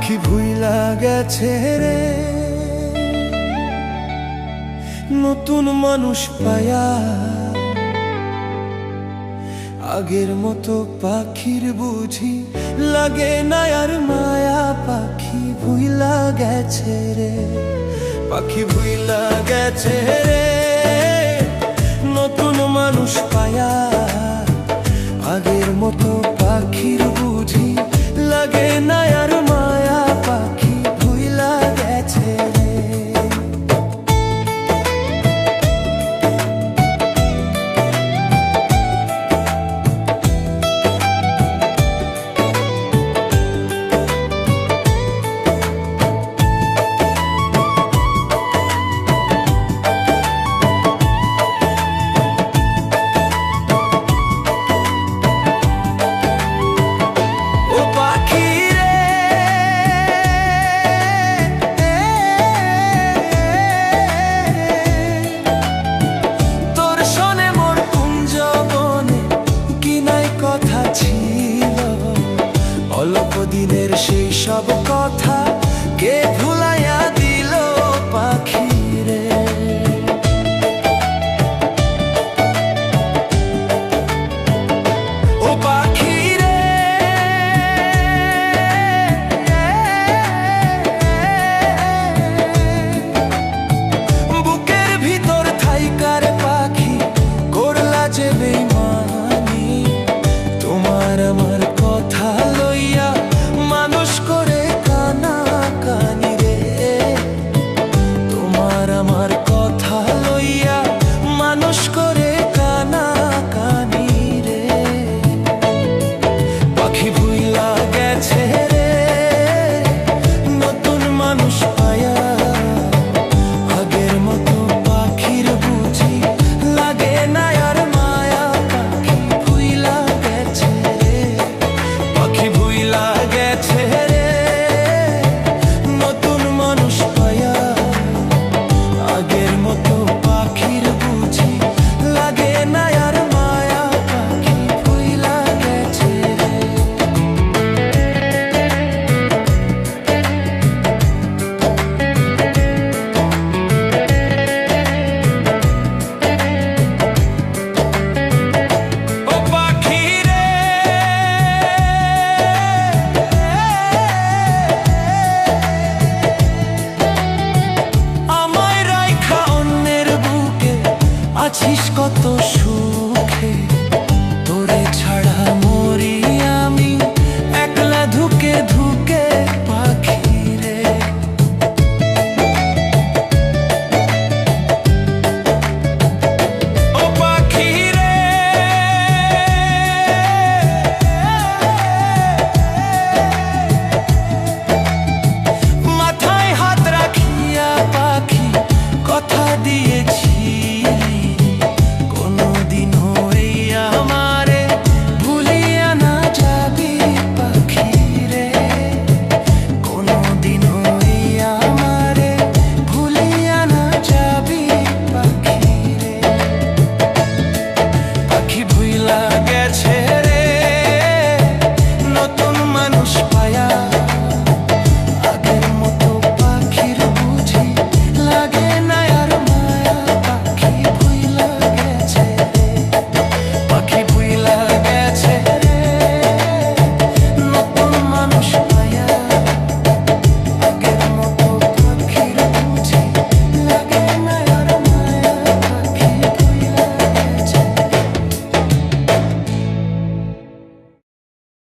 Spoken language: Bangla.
পাখি ভুইলা গেছে রে নতুন মানুষ পায়া, আগের মতো পাখির বুঝি লাগে না আর মায়া। পাখি ভুইলা গেছে রে, পাখি ভুইলা গেছে রে নতুন মানুষ পায়া, আগের মতো পাখির বুঝি লাগে না আর মায়া। পাখি ভুইলা গেছে রে। অল্প দিনের সেই সব কথা কে ভুলাইয়া দিল পাখি রে। ও পাখি রে বুকের ভিতর থাইকার পাখি করলা যে বেইমানি, তোমার আমার কথা লইয়া মানুষ করে কানা কানি রে। তোমার আমার কথা লইয়া মানুষ করে কানা কানি রে। পাখি ভুইলা গেছে রে নতুন মানুষ পায়া, আগের মতো পাখির বুঝি লাগে না আর মায়া। পাখি ভুইলা গেছে রে, পাখি ভুইলা গেছে রে নতুন মানুষ পায়া, আগের মতো পাখির বুঝি লাগে না আর মায়া। পাখি ভুইলা গেছে রে। ও পাখি রে আমায় রাইখা অন্যের বুকে আছিস